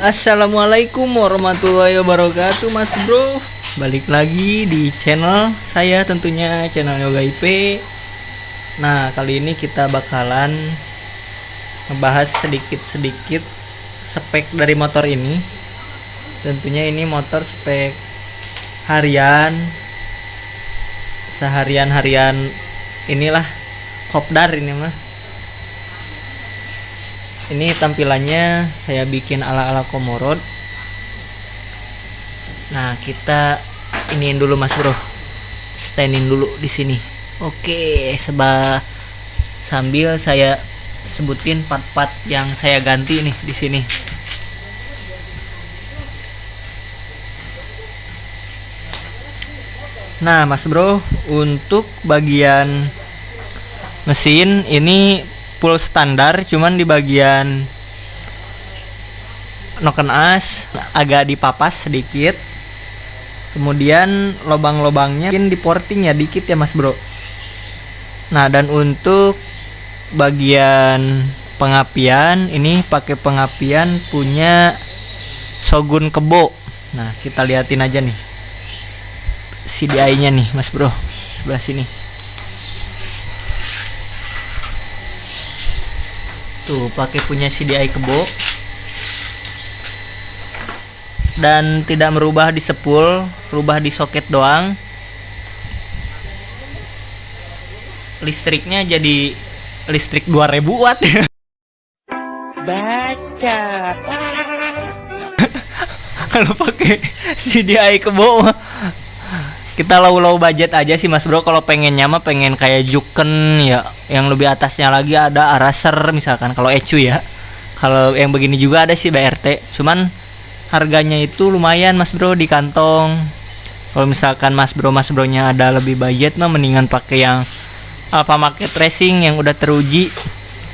Assalamualaikum warahmatullahi wabarakatuh, Mas Bro. Balik lagi di channel saya, tentunya channel Yoga IP. Nah, kali ini kita bakalan ngebahas sedikit-sedikit spek dari motor ini. Tentunya ini motor spek harian, seharian-harian inilah kopdar ini mah. Ini tampilannya saya bikin ala-ala Komorod. Nah, kita iniin dulu Mas Bro. Standin dulu di sini. Oke, sambil saya sebutin part-part yang saya ganti nih di sini. Nah, Mas Bro, untuk bagian mesin ini full standar, cuman di bagian noken as agak dipapas sedikit. Kemudian lobang-lobangnya mungkin di porting ya dikit ya Mas Bro. Nah, dan untuk bagian pengapian ini pakai pengapian punya Shogun Kebo. Nah, kita liatin aja nih CDI-nya nih Mas Bro, sebelah sini. Tuh, pakai punya CDI Kebo dan tidak merubah di sepul, rubah di soket doang. Listriknya jadi listrik 2000 watt. Baca. Kalau pakai CDI Kebo kita low budget aja sih Mas Bro. Kalau pengennya mah pengen kayak Juken ya, yang lebih atasnya lagi ada Araser misalkan, kalau ECU ya. Kalau yang begini juga ada sih BRT, cuman harganya itu lumayan Mas Bro di kantong. Kalau misalkan Mas Bronya ada lebih budget mah mendingan pakai yang apa, market racing yang udah teruji.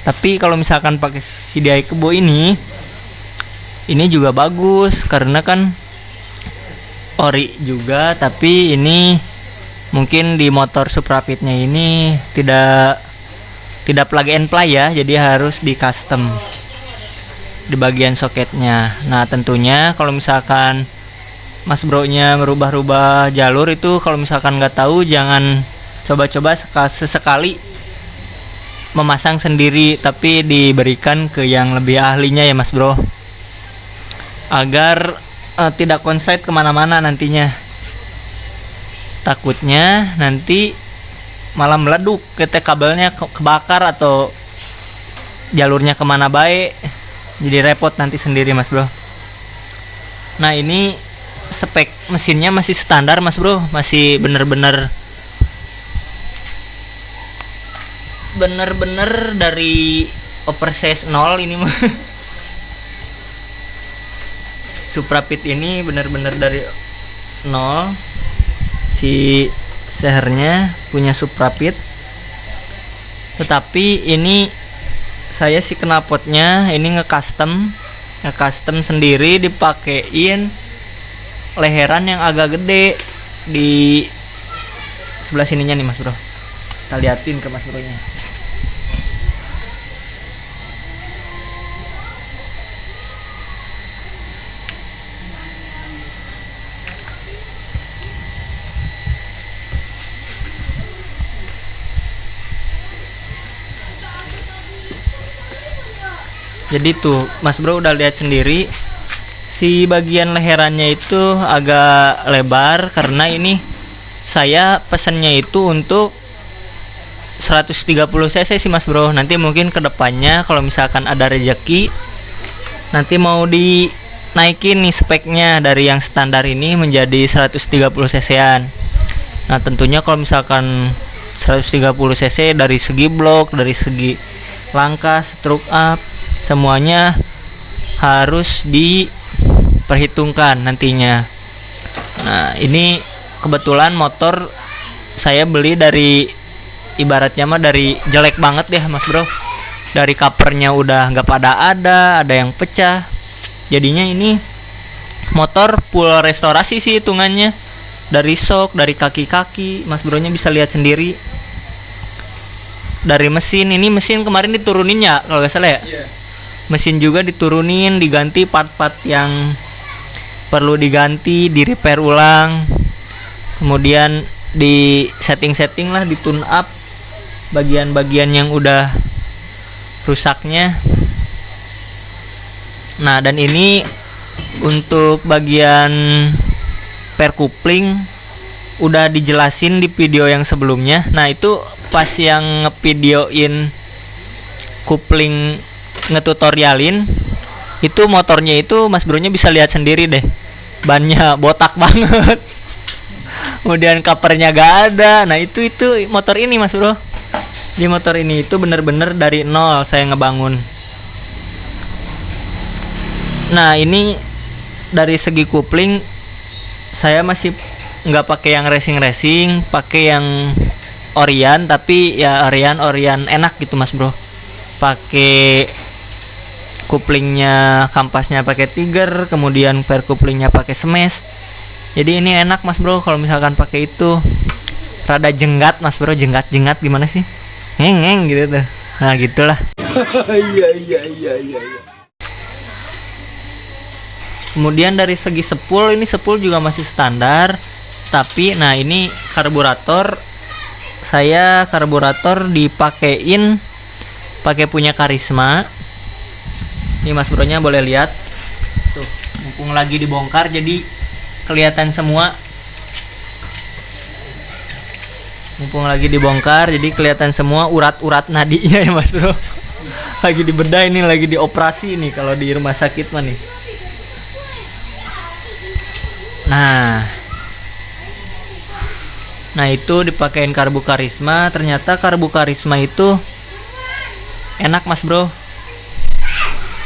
Tapi kalau misalkan pakai CDI Kebo ini juga bagus karena kan ori juga, tapi ini mungkin di motor Suprapitnya ini tidak plug and play ya, jadi harus di custom di bagian soketnya. Nah, tentunya kalau misalkan Mas Bro-nya merubah-rubah jalur itu, kalau misalkan nggak tahu jangan coba-coba sesekali memasang sendiri, tapi diberikan ke yang lebih ahlinya ya Mas Bro, agar tidak konslet kemana-mana nantinya. Takutnya nanti malah meleduk, kabelnya kebakar atau jalurnya kemana baik, jadi repot nanti sendiri Mas Bro. Nah, ini spek mesinnya masih standar Mas Bro, masih bener-bener dari oversize 0 ini mah. Suprapit ini benar-benar dari 0. Si sehernya punya Suprapit, tetapi ini saya sih knalpotnya ini nge-custom sendiri, dipakein leheran yang agak gede di sebelah sininya nih Mas Bro. Kita liatin ke Mas Bro-nya. Jadi tuh Mas Bro udah lihat sendiri, si bagian leherannya itu agak lebar karena ini saya pesannya itu untuk 130 cc sih Mas Bro. Nanti mungkin kedepannya kalau misalkan ada rezeki, nanti mau dinaikin nih speknya dari yang standar ini menjadi 130 cc-an. Nah, tentunya kalau misalkan 130 cc dari segi blok, dari segi langkah, stroke up, semuanya harus diperhitungkan nantinya. Nah, ini kebetulan motor saya beli dari, ibaratnya mah dari jelek banget ya Mas Bro. Dari covernya udah nggak ada yang pecah. Jadinya ini motor full restorasi sih hitungannya. Dari shock, dari kaki-kaki, Mas Bro-nya bisa lihat sendiri. Dari mesin, ini mesin kemarin diturunin ya kalau nggak salah ya. Mesin juga diturunin, diganti part-part yang perlu diganti, di repair ulang, kemudian di setting lah, di tune up bagian-bagian yang udah rusaknya. Nah, dan ini untuk bagian per coupling udah dijelasin di video yang sebelumnya. Nah, itu pas yang ngevideoin coupling, ngetutorialin, itu motornya itu Mas Bro nya bisa lihat sendiri deh, bannya botak banget. Kemudian covernya gak ada. Nah, itu motor ini Mas Bro. Di motor ini itu bener-bener dari nol saya ngebangun. Nah, ini dari segi coupling saya masih nggak pakai yang racing, pakai yang Orion, tapi ya Orion enak gitu Mas Bro. Pakai couplingnya, kampasnya pakai Tiger, kemudian per couplingnya pakai Smash. Jadi ini enak Mas Bro kalau misalkan pakai itu. Rada jenggat Mas Bro, jenggat gimana sih? Ngeng gitu tuh. Nah, gitulah. Iya. Kemudian dari segi sepul, ini sepul juga masih standar. Tapi nah, ini karburator, saya karburator dipakein pakai punya Karisma. Ini Mas Bro nya boleh lihat. Tuh, mumpung lagi dibongkar jadi kelihatan semua. Mumpung lagi dibongkar jadi kelihatan semua urat-urat nadinya ya Mas Bro. Lagi dibedah ini, lagi dioperasi nih kalau di rumah sakit mah nih. Nah, itu dipakein karbu Karisma. Ternyata karbu Karisma itu enak Mas Bro.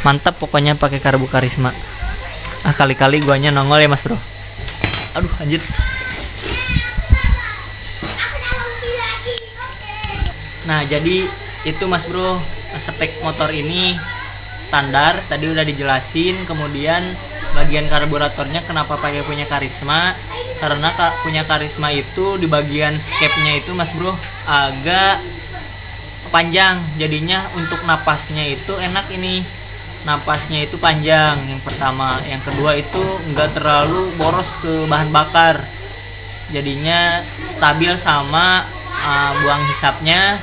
Mantap pokoknya pakai karbu Karisma. Kali-kali guanya nongol ya Mas Bro. Aduh, anjir. Nah, jadi itu Mas Bro, spek motor ini standar, tadi udah dijelasin. Kemudian bagian karburatornya kenapa pakai punya Karisma, karena punya Karisma itu di bagian skepnya itu Mas Bro agak panjang, jadinya untuk napasnya itu enak. Ini napasnya itu panjang, yang pertama. Yang kedua itu enggak terlalu boros ke bahan bakar, jadinya stabil sama buang hisapnya.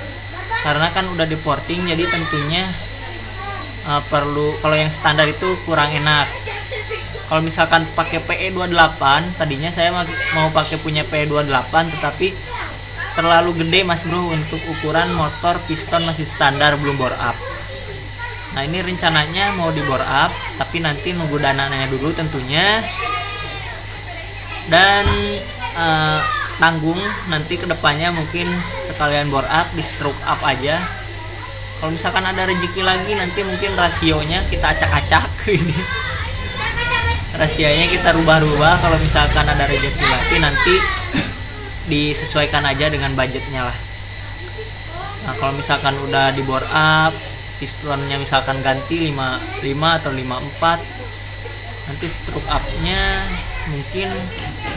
Karena kan udah di porting, jadi tentunya perlu, kalau yang standar itu kurang enak. Kalau misalkan pakai PE28, tadinya saya mau pakai punya PE28, tetapi terlalu gede Mas Bro untuk ukuran motor piston masih standar, belum bore up. Nah, ini rencananya mau di bore up, tapi nanti nunggu dananya dulu tentunya. Dan tanggung nanti kedepannya mungkin sekalian bore up, di stroke up aja. Kalau misalkan ada rezeki lagi, nanti mungkin rasionya kita acak-acak ini. Rasionya kita rubah-rubah, kalau misalkan ada rezeki lagi nanti disesuaikan aja dengan budgetnya lah. Nah, kalau misalkan udah di bore up, pistonnya misalkan ganti 55 atau 54, nanti stroke up-nya mungkin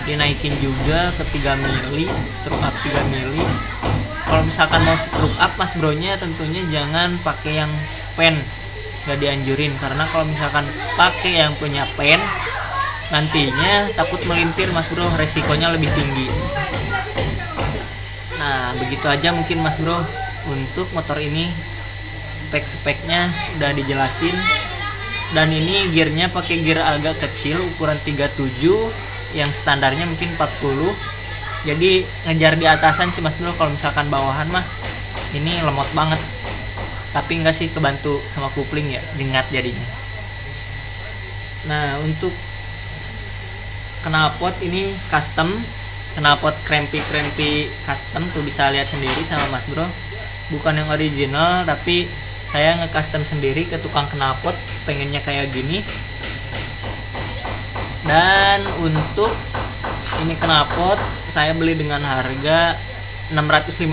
dinaikin juga ke 3 mili, stroke up 3 mili. Kalau misalkan mau stroke up Mas Bro nya tentunya jangan pakai yang pen, gak dianjurin, karena kalau misalkan pakai yang punya pen nantinya takut melintir Mas Bro, resikonya lebih tinggi. Nah, begitu aja mungkin Mas Bro untuk motor ini. Spek-speknya udah dijelasin. Dan ini gearnya pakai gear agak kecil, ukuran 37, yang standarnya mungkin 40. Jadi ngejar di atasan sih Mas Bro. Kalau misalkan bawahan mah ini lemot banget. Tapi enggak sih, kebantu sama coupling ya, jengat jadinya. Nah, untuk knalpot ini custom, knalpot crampy custom, tuh bisa lihat sendiri sama Mas Bro. Bukan yang original, tapi saya nge-custom sendiri ke tukang knalpot, pengennya kayak gini. Dan untuk ini knalpot saya beli dengan harga 650.000.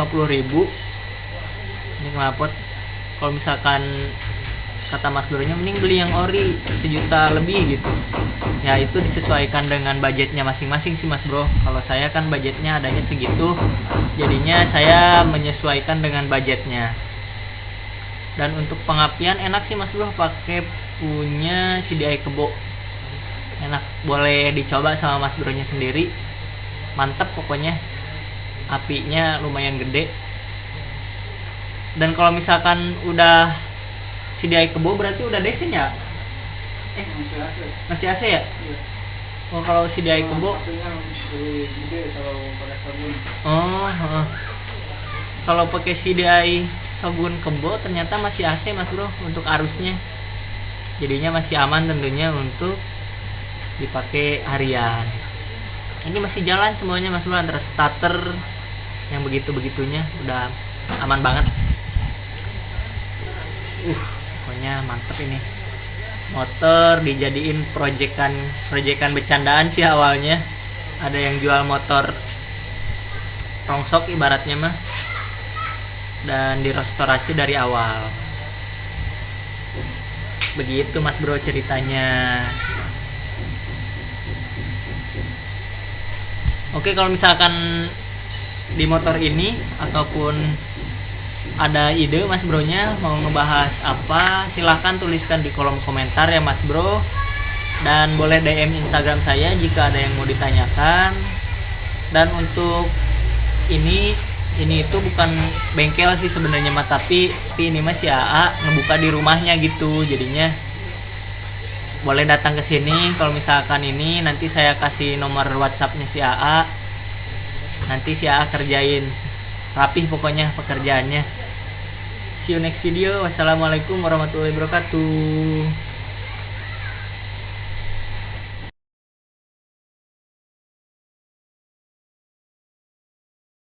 Ini knalpot kalau misalkan kata Mas Bro-nya mending beli yang ori, 1 juta lebih gitu. Ya, itu disesuaikan dengan budgetnya masing-masing sih Mas Bro. Kalau saya kan budgetnya adanya segitu, jadinya saya menyesuaikan dengan budgetnya. Dan untuk pengapian enak sih Mas Bro, pakai punya CDI Kebo. Enak, boleh dicoba sama Mas Bro nya sendiri. Mantep pokoknya. Apinya lumayan gede. Dan kalau misalkan udah CDI Kebo berarti udah desain ya? Masih AC. Masih AC ya? Iya. Oh, kalau CDI Kebo Apinya lebih gede kalau pakai sabun. oh, kalau pakai CDI Shogun Kebo ternyata masih AC Mas Bro untuk arusnya. Jadinya masih aman tentunya untuk dipakai harian. Ini masih jalan semuanya Mas Bro, antara starter yang begitu-begitunya udah aman banget. Pokoknya mantep ini. Motor dijadiin proyekan bercandaan sih awalnya. Ada yang jual motor rongsok ibaratnya mah, dan direstorasi dari awal. Begitu Mas Bro ceritanya. Oke, kalau misalkan di motor ini ataupun ada ide Mas Bro nya mau ngebahas apa, silahkan tuliskan di kolom komentar ya Mas Bro. Dan boleh DM Instagram saya jika ada yang mau ditanyakan. Dan untuk ini itu bukan bengkel sih sebenarnya mah, tapi ini mah si AA ngebuka di rumahnya gitu. Jadinya boleh datang ke sini. Kalau misalkan ini nanti saya kasih nomor WhatsAppnya si AA. Nanti si AA kerjain rapih pokoknya pekerjaannya. See you next video. Wassalamualaikum warahmatullahi wabarakatuh.